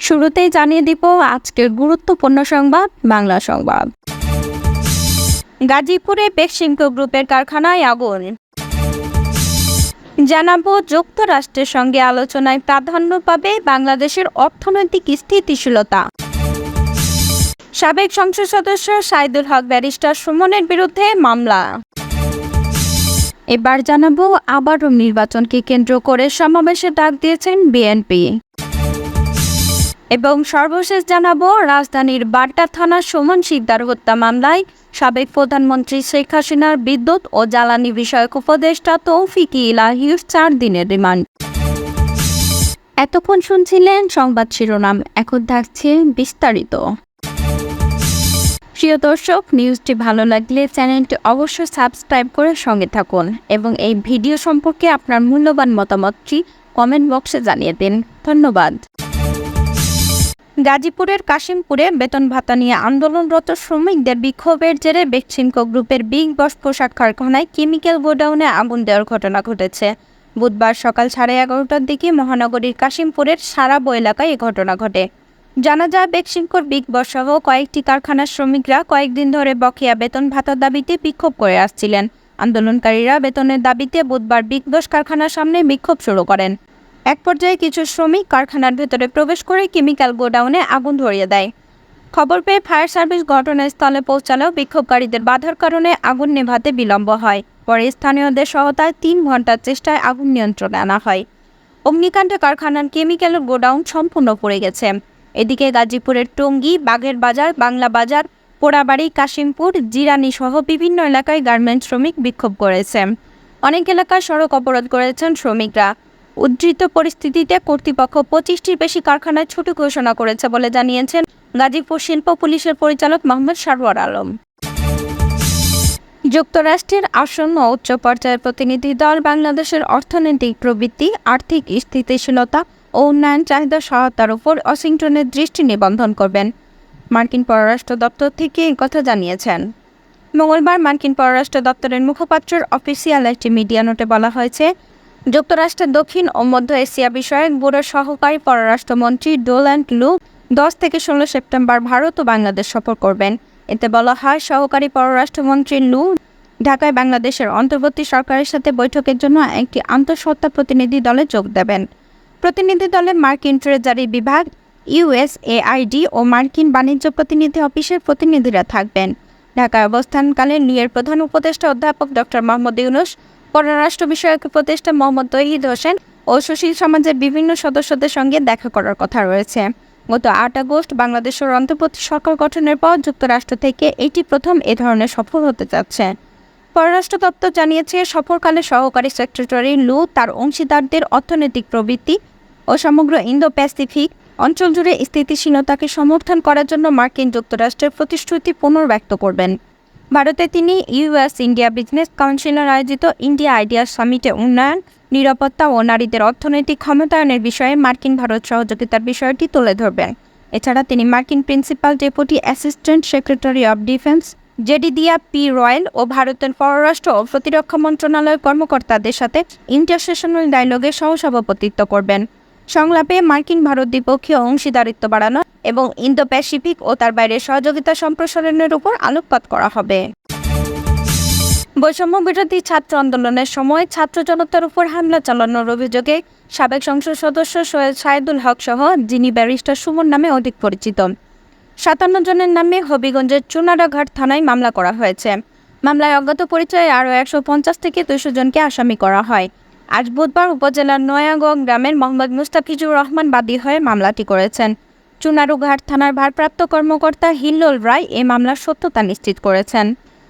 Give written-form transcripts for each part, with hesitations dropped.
শুরুতেই জানিয়ে দিব আজকের গুরুত্বপূর্ণ সংবাদ বাংলা সংবাদ। গাজীপুরে বেক্সিমকো গ্রুপের কারখানায় আগুন। জানাবো যুক্তরাষ্ট্রের সঙ্গে আলোচনায় প্রাধান্য পাবে বাংলাদেশের অর্থনৈতিক স্থিতিশীলতা। সাবেক সংসদ সদস্য সাইদুল হক ব্যারিস্টার সুমনের বিরুদ্ধে মামলা। এবার জানাবো আবারও নির্বাচনকে কেন্দ্র করে সমাবেশে ডাক দিয়েছেন বিএনপি। এবং সর্বশেষ জানাবো রাজধানীর বাড্ডা থানার সুমন শিকদার হত্যা মামলায় সাবেক প্রধানমন্ত্রী শেখ হাসিনার বিদ্যুৎ ও জ্বালানি বিষয়ক উপদেষ্টা তৌফিক ইলাহীর 4 দিনের রিমান্ড। এতক্ষণ শুনছিলেন সংবাদ শিরোনাম, এখন থাকছে বিস্তারিত। প্রিয় দর্শক, নিউজটি ভালো লাগলে চ্যানেলটি অবশ্যই সাবস্ক্রাইব করে সঙ্গে থাকুন এবং এই ভিডিও সম্পর্কে আপনার মূল্যবান মতামতটি কমেন্ট বক্সে জানিয়ে দিন। ধন্যবাদ। গাজীপুরের কাশিমপুরে বেতন ভাতা নিয়ে আন্দোলনরত শ্রমিকদের বিক্ষোভের জেরে বেক্সিমকো গ্রুপের বিগ বস পোশাক কারখানায় কেমিক্যাল গোডাউনে আগুন দেওয়ার ঘটনা ঘটেছে। বুধবার সকাল 11:30টার দিকে মহানগরীর কাশিমপুরের সারাবো এলাকায় এ ঘটনা ঘটে। জানা যায়, বেক্সিমকোর বিগ বস সহ কয়েকটি কারখানার শ্রমিকরা কয়েকদিন ধরে বকেয়া বেতন ভাতার দাবিতে বিক্ষোভ করে আসছিলেন। আন্দোলনকারীরা বেতনের দাবিতে বুধবার বিগ বস কারখানার সামনে বিক্ষোভ শুরু করেন। এক পর্যায়ে কিছু শ্রমিক কারখানার ভেতরে প্রবেশ করে কেমিক্যাল গোডাউনে আগুন ধরিয়ে দেয়। খবর পেয়ে ফায়ার সার্ভিস ঘটনাস্থলে পৌঁছালেও বিক্ষোভকারীদের বাধার কারণে আগুন নেভাতে বিলম্ব হয়। পরে স্থানীয়দের সহায়তায় 3 ঘন্টার চেষ্টায় আগুন নিয়ন্ত্রণে আনা হয়। অগ্নিকাণ্ডে কারখানার কেমিক্যাল গোডাউন সম্পূর্ণ পড়ে গেছে। এদিকে গাজীপুরের টঙ্গী, বাঘের বাজার, বাংলা বাজার, পোড়াবাড়ি, কাশিমপুর, জিরানি সহ বিভিন্ন এলাকায় গার্মেন্টস শ্রমিক বিক্ষোভ করেছে। অনেক এলাকায় সড়ক অবরোধ করেছেন শ্রমিকরা। উদ্ধৃত পরিস্থিতিতে কর্তৃপক্ষ 25টির বেশি কারখানায় ছুটি ঘোষণা করেছে বলে জানিয়েছেন গাজীপুর শিল্প পুলিশের পরিচালক মোহাম্মদ সারোয়ার আলম। যুক্তরাষ্ট্রের আসন্ন উচ্চ পর্যায়ের প্রতিনিধি দল বাংলাদেশের অর্থনৈতিক প্রবৃদ্ধি, আর্থিক স্থিতিশীলতা ও উন্নয়ন চাহিদা সহায়তার উপর ওয়াশিংটনের দৃষ্টি নিবন্ধন করবেন। মার্কিন পররাষ্ট্র দপ্তর থেকে একথা জানিয়েছেন। মঙ্গলবার মার্কিন পররাষ্ট্র দপ্তরের মুখপাত্রের অফিসিয়াল একটি মিডিয়া নোটে বলা হয়েছে, যুক্তরাষ্ট্রের দক্ষিণ ও মধ্য এশিয়া বিষয়ক ব্যুরোর সহকারী পররাষ্ট্রমন্ত্রী ডোনাল্ড লু 10 থেকে 16 সেপ্টেম্বর ভারত ও বাংলাদেশ সফর করবেন। এতে বলা হয়, সহকারী পররাষ্ট্রমন্ত্রী লু ঢাকায় বাংলাদেশের অন্তর্বর্তী সরকারের সাথে বৈঠকের জন্য একটি আন্তঃসত্ত্বা প্রতিনিধি দলে যোগ দেবেন। প্রতিনিধি দলে মার্কিন ট্রেজারি বিভাগ, USAID ও মার্কিন বাণিজ্য প্রতিনিধি অফিসের প্রতিনিধিরা থাকবেন। ঢাকায় অবস্থানকালে লিয়ের প্রধান উপদেষ্টা অধ্যাপক ডক্টর মোহাম্মদ ইউনূস, পররাষ্ট্র বিষয়ক উপদেষ্টা মোহাম্মদ তৌহিদ হোসেন ও সুশীল সমাজের বিভিন্ন সদস্যদের সঙ্গে দেখা করার কথা রয়েছে। গত 8 আগস্ট বাংলাদেশের অন্তর্বর্তী সরকার গঠনের পর যুক্তরাষ্ট্র থেকে এটি প্রথম এ ধরনের সফর হতে যাচ্ছে। পররাষ্ট্র দপ্তর জানিয়েছে, সফরকালে সহকারী সেক্রেটারি লু তার অংশীদারদের অর্থনৈতিক প্রবৃদ্ধি ও সমগ্র ইন্দো প্যাসিফিক অঞ্চল জুড়ে স্থিতিশীলতাকে সমর্থন করার জন্য মার্কিন যুক্তরাষ্ট্রের প্রতিশ্রুতি পুনর্ব্যক্ত করবেন। ভারতে তিনি US ইন্ডিয়া বিজনেস কাউন্সিলের আয়োজিত ইন্ডিয়া আইডিয়া সামিটে উন্নয়ন, নিরাপত্তা ও নারীদের অর্থনৈতিক ক্ষমতায়নের বিষয়ে মার্কিন ভারত সহযোগিতার বিষয়টি তুলে ধরবেন। এছাড়া তিনি মার্কিন principal deputy assistant secretary of defence Jedidiah P Royal ও ভারতের পররাষ্ট্র ও প্রতিরক্ষা মন্ত্রণালয়ের কর্মকর্তাদের সাথে ইন্টারসেশনাল ডায়ালগে সহসভাপতিত্ব করবেন। সংলাপে মার্কিন ভারত দ্বিপক্ষীয় অংশীদারিত্ব বাড়ানো এবং ইন্দো প্যাসিফিক ও তার বাইরে সহযোগিতা সম্প্রসারণের উপর আলোকপাত করা হবে। বৈষম্য বিরোধী ছাত্র আন্দোলনের সময় ছাত্র জনতার উপর হামলা চালানোর অভিযোগে সাবেক সংসদ সদস্য সৈয়দ সাইদুল হক সহ যিনি ব্যারিস্টার সুমন নামে অধিক পরিচিত 57 জনের নামে হবিগঞ্জের চুনারাঘাট থানায় মামলা করা হয়েছে। মামলায় অজ্ঞাত পরিচয়ে আরও 150 থেকে 200 জনকে আসামি করা হয়। আজ বুধবার উপজেলার নয়াগং গ্রামের মোহাম্মদ মুস্তাফিজুর রহমান বাদী হয়ে মামলাটি করেছেন। চুনারুঘাট থানার ভারপ্রাপ্ত কর্মকর্তা হিল্লোল রায় এই মামলার সত্যতা নিশ্চিত করেছেন।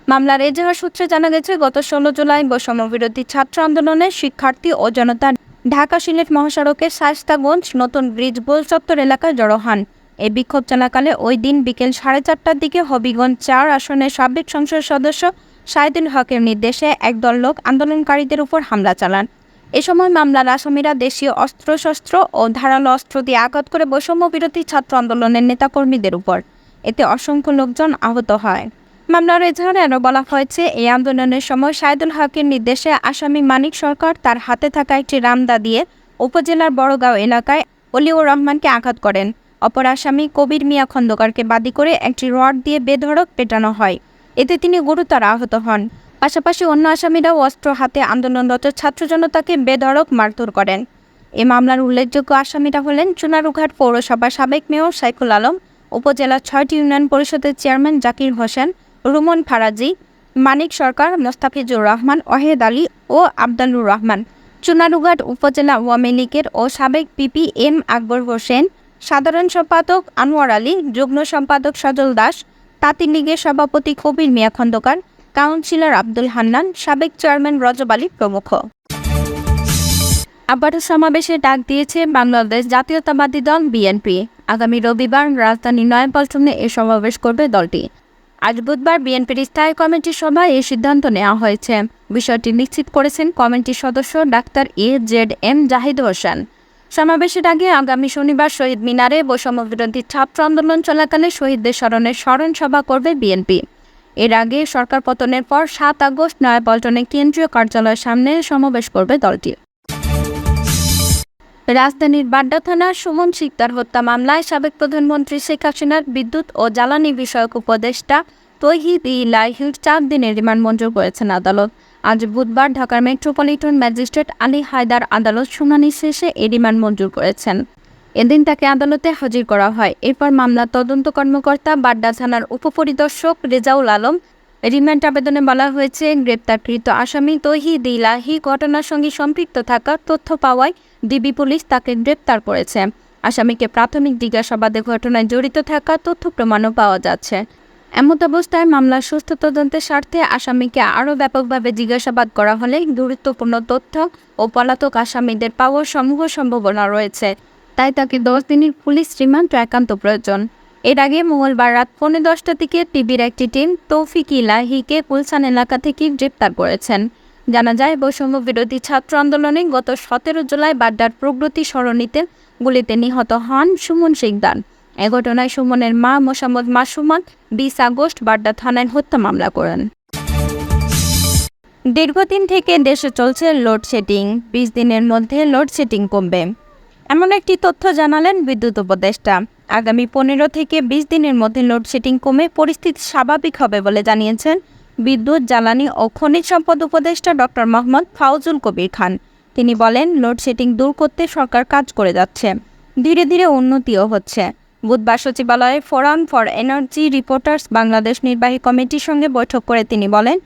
মামলার এজাহার সূত্রে জানা গেছে, গত 16 জুলাই বৈষম্য বিরোধী ছাত্র আন্দোলনের শিক্ষার্থী ও জনতা ঢাকা সিলেট মহাসড়কের শায়েস্তাগঞ্জ নতুন ব্রিজ গোল চত্বর এলাকায় জড়ো হন। এই বিক্ষোভ চলাকালে ওই দিন বিকেল 4:30টার দিকে হবিগঞ্জ 4 আসনের সাবেক সংসদ সদস্য সাইদুল হকের নির্দেশে একদল লোক আন্দোলনকারীদের উপর হামলা চালান। এ সময় মামলার আসামিরা দেশীয় অস্ত্রশস্ত্র ও ধারালো অস্ত্র দিয়ে আঘাত করে বৈষম্য বিরোধী ছাত্র আন্দোলনের নেতাকর্মীদের উপর। এতে অসংখ্য লোকজন আহত হয়। মামলার এজাহারে আরও বলা হয়েছে, এই আন্দোলনের সময় সাইদুল হকের নির্দেশে আসামি মানিক সরকার তার হাতে থাকা একটি রামদা দিয়ে উপজেলার বড়গাঁও এলাকায় অলিউর রহমানকে আঘাত করেন। অপর আসামি কবির মিয়া খন্দকারকে বাদী করে একটি রড দিয়ে বেধড়ক পেটানো হয়। এতে তিনি গুরুতর আহত হন। পাশাপাশি অন্য আসামিরাও অস্ত্র হাতে আন্দোলনরত ছাত্র জনতাকে বেধড়ক মারধর করেন। এ মামলার উল্লেখযোগ্য আসামিরা হলেন চুনারুঘাট পৌরসভার সাবেক মেয়র সাইফুল আলম, উপজেলার ৬টি ইউনিয়ন পরিষদের চেয়ারম্যান জাকির হোসেন, রুমন ফারাজি, মানিক সরকার, মোস্তাফিজুর রহমান, ওয়াহেদ আলী ও আবদালুর রহমান। চুনারুঘাট উপজেলা আওয়ামী লীগের ও সাবেক পিপি এম আকবর হোসেন, সাধারণ সম্পাদক আনোয়ার আলী, যুগ্ম সম্পাদক সজল দাস, তাঁতি লীগের সভাপতি কবির মিয়া খন্দকার, কাউন্সিলর আব্দুল হান্নান, সাবেক চেয়ারম্যান রজব আলী প্রমুখ। আবারও সমাবেশে ডাক দিয়েছে বাংলাদেশ জাতীয়তাবাদী দল বিএনপি। আগামী রবিবার রাজধানী নয়াপল্টনে এ সমাবেশ করবে দলটি। আজ বুধবার বিএনপির স্থায়ী কমিটির সভায় এই সিদ্ধান্ত নেওয়া হয়েছে। বিষয়টি নিশ্চিত করেছেন কমিটির সদস্য ডাক্তার AZM জাহিদ হোসেন। সমাবেশের আগে আগামী শনিবার শহীদ মিনারে বৈষম্যবিরোধী ছাত্র আন্দোলন চলাকালে শহীদদের স্মরণ সভা করবে বিএনপি। এর আগে সরকার পতনের পর ৭ আগস্ট নয়াপল্টনে কেন্দ্রীয় কার্যালয়ের সামনে সমাবেশ করবে দলটি। রাজধানীর বাড্ডা থানার সুমন শিকদার হত্যা মামলায় সাবেক প্রধানমন্ত্রী শেখ হাসিনার বিদ্যুৎ ও জ্বালানি বিষয়ক উপদেষ্টা তৌহিদ ইলাহীর ৪ দিনের রিমান্ড মঞ্জুর করেছেন আদালত। আজ বুধবার ঢাকার মেট্রোপলিটন ম্যাজিস্ট্রেট আলী হায়দার আদালত শুনানি শেষে এই রিমান্ড মঞ্জুর করেছেন। এদিন তাকে আদালতে হাজির করা হয়। এরপর মামলার তদন্ত কর্মকর্তা বাড্ডা থানার উপপরিদর্শক রেজাউল আলম রিমান্ড আবেদনে বলা হয়েছে, গ্রেপ্তারকৃত আসামি তৌহিদ ইলাহী ঘটনার সঙ্গে সম্পৃক্ত থাকার তথ্য পাওয়ায় ডিবি পুলিশ তাকে গ্রেপ্তার করেছে। আসামিকে প্রাথমিক জিজ্ঞাসাবাদে ঘটনায় জড়িত থাকার তথ্য প্রমাণও পাওয়া যাচ্ছে। এমত অবস্থায় মামলার সুষ্ঠু তদন্তের স্বার্থে আসামিকে আরও ব্যাপকভাবে জিজ্ঞাসাবাদ করা হলে গুরুত্বপূর্ণ তথ্য ও পলাতক আসামিদের পাওয়ার সম্ভাবনা রয়েছে। তাই তাকে 10 দিনের পুলিশ রিমান্ড একান্ত প্রয়োজন। এর আগে মঙ্গলবার রাত 10:45টার দিকে টিভির একটি টিম তৌফিক ইলাহীকে গুলশান এলাকা থেকে গ্রেপ্তার করেছেন। জানা যায়, বৈষম্য বিরোধী ছাত্র আন্দোলনে গত 17 জুলাই বাড্ডার প্রগতি সরণিতে গুলিতে নিহত হন সুমন শিকদার। এ ঘটনায় সুমনের মা মোসাম্মদ মাসুমা 20 আগস্ট বাড্ডা থানায় হত্যা মামলা করেন। দীর্ঘদিন থেকে দেশে চলছে লোডশেডিং। 20 দিনের মধ্যে লোডশেডিং কমবে, এমন একটি তথ্য জানালেন বিদ্যুৎ উপদেষ্টা। আগামী 15 থেকে 20 দিনের মধ্যে লোডশেডিং কমে পরিস্থিতি স্বাভাবিক হবে বলে জানিয়েছেন বিদ্যুৎ, জ্বালানি ও খনিজ সম্পদ উপদেষ্টা ডক্টর মোহাম্মদ ফাউজুল কবির খান। তিনি বলেন, লোডশেডিং দূর করতে সরকার কাজ করে যাচ্ছে, ধীরে ধীরে উন্নতিও হচ্ছে। বুধবার সচিবালয়ে forum for energy reporters Bangladesh নির্বাহী কমিটির সঙ্গে বৈঠক করে তিনি বলেন,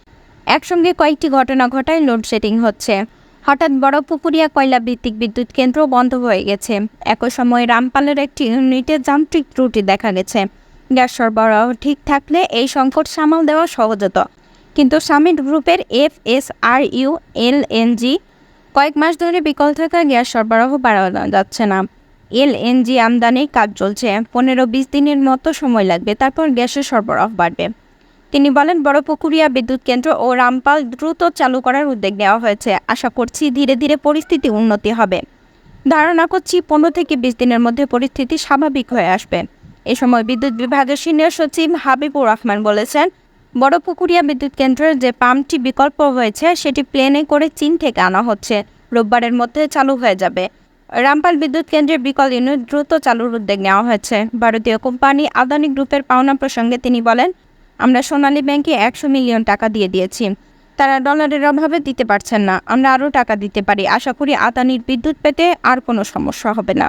একসঙ্গে কয়েকটি ঘটনা ঘটায় লোডশেডিং হচ্ছে। হঠাৎ বড়পুকুরিয়া কয়লা ভিত্তিক বিদ্যুৎ কেন্দ্র বন্ধ হয়ে গেছে। একই সময়ে রামপালের একটি ইউনিটে যান্ত্রিক ত্রুটি দেখা গেছে। গ্যাস সরবরাহ ঠিক থাকলে এই সংকট সামাল দেওয়া সহজ হতো, কিন্তু সামিট গ্রুপের FSRU LNG কয়েক মাস ধরে বিকল থাকা গ্যাস সরবরাহ বাড়ানো যাচ্ছে না। LNG আমদানির কাজ চলছে, 15-20 দিনের মতো সময় লাগবে, তারপর গ্যাসের সরবরাহ বাড়বে। তিনি বলেন, বড়পুকুরিয়া বিদ্যুৎ কেন্দ্র ও রামপাল দ্রুত চালু করার উদ্যোগ নেওয়া হয়েছে। আশা করছি ধীরে ধীরে পরিস্থিতি উন্নতি হবে। ধারণা করছি 15 থেকে 20 দিনের মধ্যে পরিস্থিতি স্বাভাবিক হয়ে আসবে। এ সময় বিদ্যুৎ বিভাগের সিনিয়র সচিব হাবিবুর রহমান বলেছেন, বড়পুকুরিয়া বিদ্যুৎ কেন্দ্রের যে পাম্পটি বিকল্প হয়েছে সেটি প্লেনে করে চীন থেকে আনা হচ্ছে, রোববারের মধ্যে চালু হয়ে যাবে। রামপাল বিদ্যুৎ কেন্দ্রের বিকল ইউনিট দ্রুত চালুর উদ্যোগ নেওয়া হয়েছে। ভারতীয় কোম্পানি আদানি গ্রুপের পাওনা প্রসঙ্গে তিনি বলেন, আমরা সোনালী ব্যাংকে 100 মিলিয়ন টাকা দিয়েছি, তারা ডলারের অভাবে দিতে পারছেন না, আমরা আরও টাকা দিতে পারি। আশা করি আদানির বিদ্যুৎ পেতে আর কোনো সমস্যা হবে না।